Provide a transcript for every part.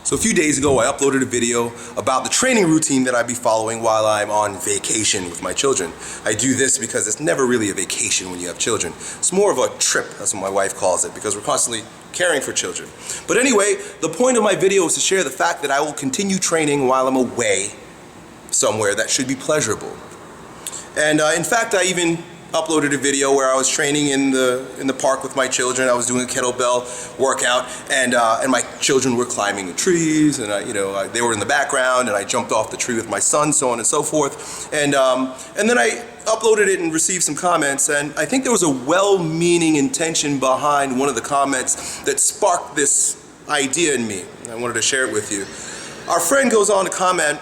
So a few days ago, I uploaded a video about the training routine that I'd be following while I'm on vacation with my children. I do this because it's never really a vacation when you have children. It's more of a trip, that's what my wife calls it, because we're constantly caring for children. But anyway, the point of my video is to share the fact that I will continue training while I'm away somewhere that should be pleasurable. And in fact, I even uploaded a video where I was training in the park with my children. I was doing a kettlebell workout, and my children were climbing the trees, and they were in the background, and I jumped off the tree with my son, so on and so forth. And then I uploaded it and received some comments, and I think there was a well-meaning intention behind one of the comments that sparked this idea in me. I wanted to share it with you. Our friend goes on to comment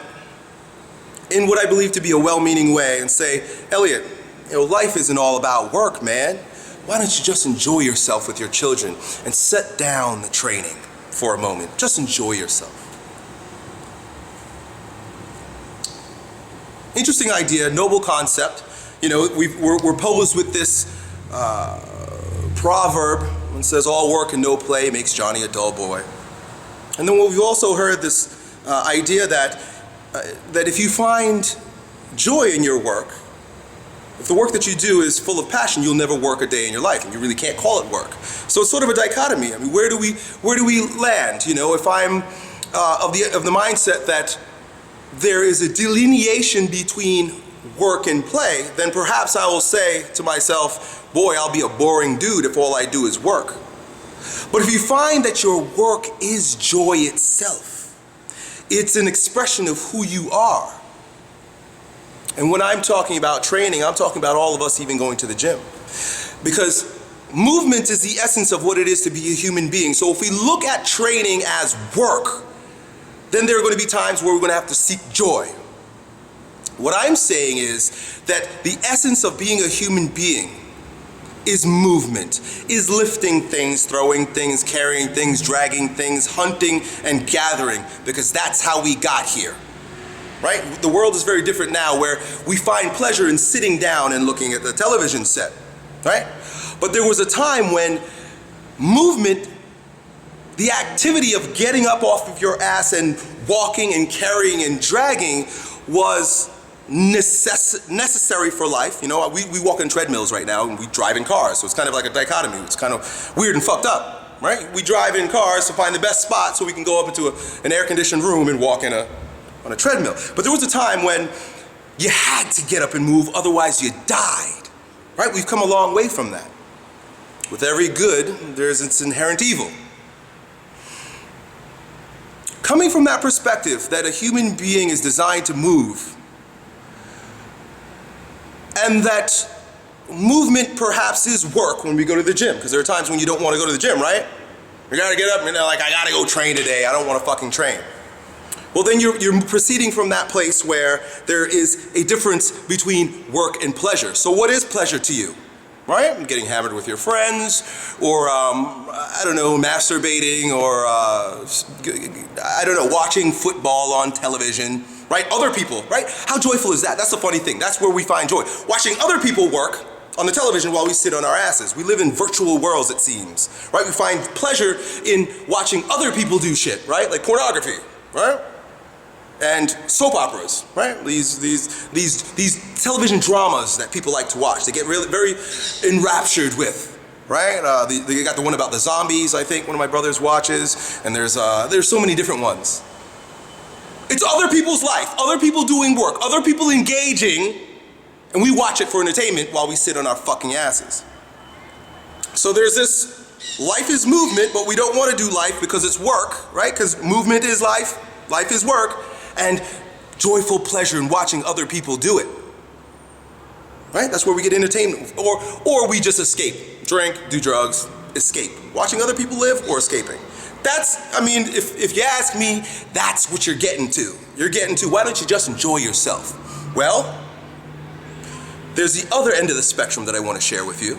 in what I believe to be a well-meaning way and say, "Elliot, life isn't all about work, man. Why don't you just enjoy yourself with your children and set down the training for a moment? Just enjoy yourself." Interesting idea, noble concept. We're posed with this proverb that says, "All work and no play makes Johnny a dull boy." And then we've also heard this idea that if you find joy in your work, if the work that you do is full of passion, you'll never work a day in your life, and you really can't call it work. So it's sort of a dichotomy. I mean, where do we land? If I'm of the mindset that there is a delineation between work and play, then perhaps I will say to myself, boy, I'll be a boring dude if all I do is work. But if you find that your work is joy itself, it's an expression of who you are. And when I'm talking about training, I'm talking about all of us even going to the gym. Because movement is the essence of what it is to be a human being. So if we look at training as work, then there are going to be times where we're going to have to seek joy. What I'm saying is that the essence of being a human being is movement, is lifting things, throwing things, carrying things, dragging things, hunting and gathering, because that's how we got here. Right? The world is very different now, where we find pleasure in sitting down and looking at the television set, right? But there was a time when movement, the activity of getting up off of your ass and walking and carrying and dragging, was necessary for life. We walk in treadmills right now, and we drive in cars, so it's kind of like a dichotomy. It's kind of weird and fucked up, right? We drive in cars to find the best spot so we can go up into an air-conditioned room and walk on a treadmill. But there was a time when you had to get up and move, otherwise you died, right? We've come a long way from that. With every good, there's its inherent evil. Coming from that perspective, that a human being is designed to move, and that movement perhaps is work when we go to the gym, because there are times when you don't want to go to the gym, right? You gotta get up and I gotta go train today, I don't want to fucking train. Well, then you're proceeding from that place where there is a difference between work and pleasure. So what is pleasure to you, right? Getting hammered with your friends, or masturbating, or watching football on television, right? Other people, right? How joyful is that? That's the funny thing. That's where we find joy. Watching other people work on the television while we sit on our asses. We live in virtual worlds, it seems, right? We find pleasure in watching other people do shit, right? Like pornography, right? And soap operas, right? These television dramas that people like to watch. They get really very enraptured with, right? They got the one about the zombies, I think, one of my brothers watches, and there's so many different ones. It's other people's life, other people doing work, other people engaging, and we watch it for entertainment while we sit on our fucking asses. So there's this, life is movement, but we don't want to do life because it's work, right? Because movement is life, life is work, and joyful pleasure in watching other people do it. Right? That's where we get entertainment. Or we just escape. Drink, do drugs, escape. Watching other people live or escaping. If you ask me, that's what you're getting to. You're getting to, why don't you just enjoy yourself? Well, there's the other end of the spectrum that I want to share with you.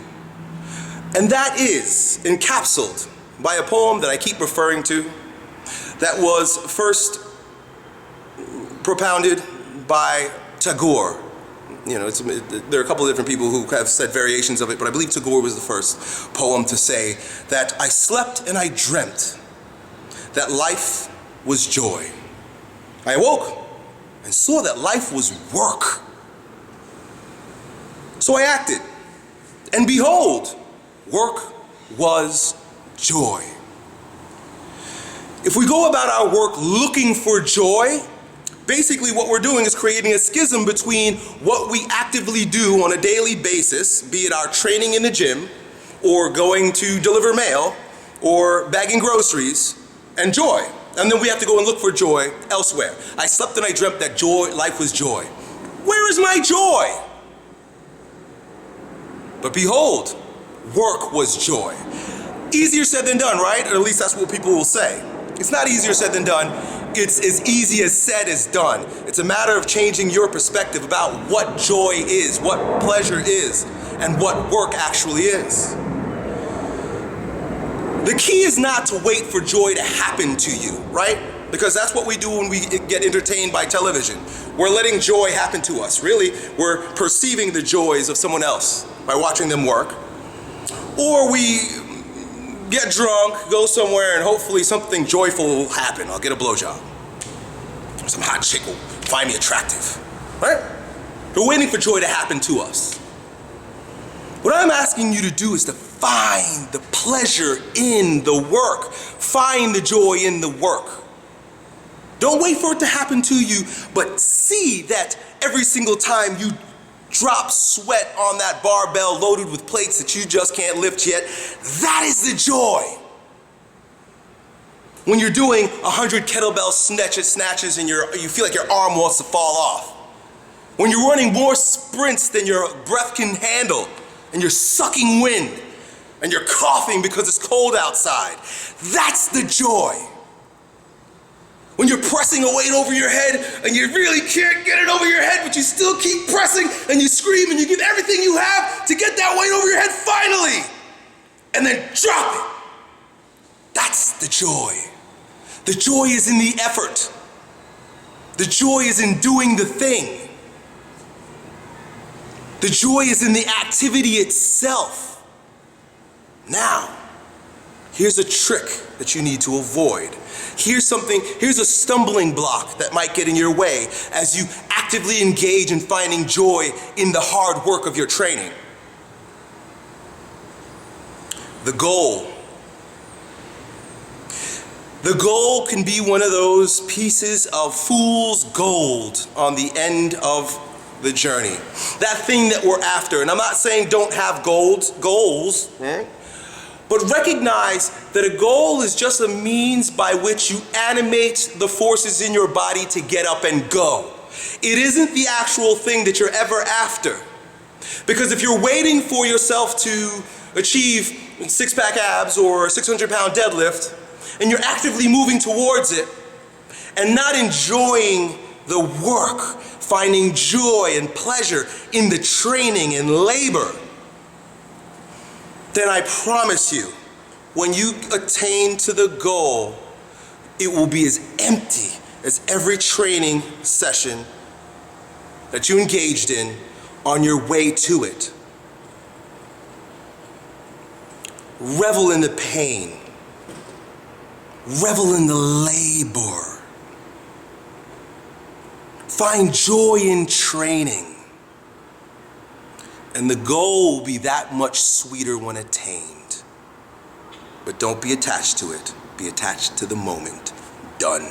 And that is encapsulated by a poem that I keep referring to, that was first propounded by Tagore. There are a couple of different people who have said variations of it, but I believe Tagore was the first poem to say that I slept and I dreamt that life was joy. I awoke and saw that life was work. So I acted, and behold, work was joy. If we go about our work looking for joy, basically what we're doing is creating a schism between what we actively do on a daily basis, be it our training in the gym, or going to deliver mail, or bagging groceries, and joy. And then we have to go and look for joy elsewhere. I slept and I dreamt that joy, life was joy. Where is my joy? But behold, work was joy. Easier said than done, right? Or at least that's what people will say. It's not easier said than done. It's as easy as said as done. It's a matter of changing your perspective about what joy is, what pleasure is, and what work actually is. The key is not to wait for joy to happen to you, right? Because that's what we do when we get entertained by television. We're letting joy happen to us. Really, we're perceiving the joys of someone else by watching them work. Or we get drunk, go somewhere, and hopefully something joyful will happen. I'll get a blowjob. Some hot chick will find me attractive, right? We're waiting for joy to happen to us. What I'm asking you to do is to find the pleasure in the work. Find the joy in the work. Don't wait for it to happen to you, but see that every single time you drop sweat on that barbell loaded with plates that you just can't lift yet, that is the joy. When you're doing 100 kettlebell snatches and you feel like your arm wants to fall off. When you're running more sprints than your breath can handle and you're sucking wind and you're coughing because it's cold outside. That's the joy. When you're pressing a weight over your head and you really can't get it over your head, but you still keep pressing and you scream and you give everything you have to get that weight over your head finally, and then drop it. That's the joy. The joy is in the effort. The joy is in doing the thing. The joy is in the activity itself. Now, here's a trick that you need to avoid. Here's a stumbling block that might get in your way as you actively engage in finding joy in the hard work of your training. The goal. The goal can be one of those pieces of fool's gold on the end of the journey. That thing that we're after. And I'm not saying don't have goals, but recognize that a goal is just a means by which you animate the forces in your body to get up and go. It isn't the actual thing that you're ever after. Because if you're waiting for yourself to achieve six-pack abs or a 600-pound deadlift, and you're actively moving towards it, and not enjoying the work, finding joy and pleasure in the training and labor, then I promise you, when you attain to the goal, it will be as empty as every training session that you engaged in on your way to it. Revel in the pain. Revel in the labor. Find joy in training. And the goal will be that much sweeter when attained. But don't be attached to it. Be attached to the moment. Done.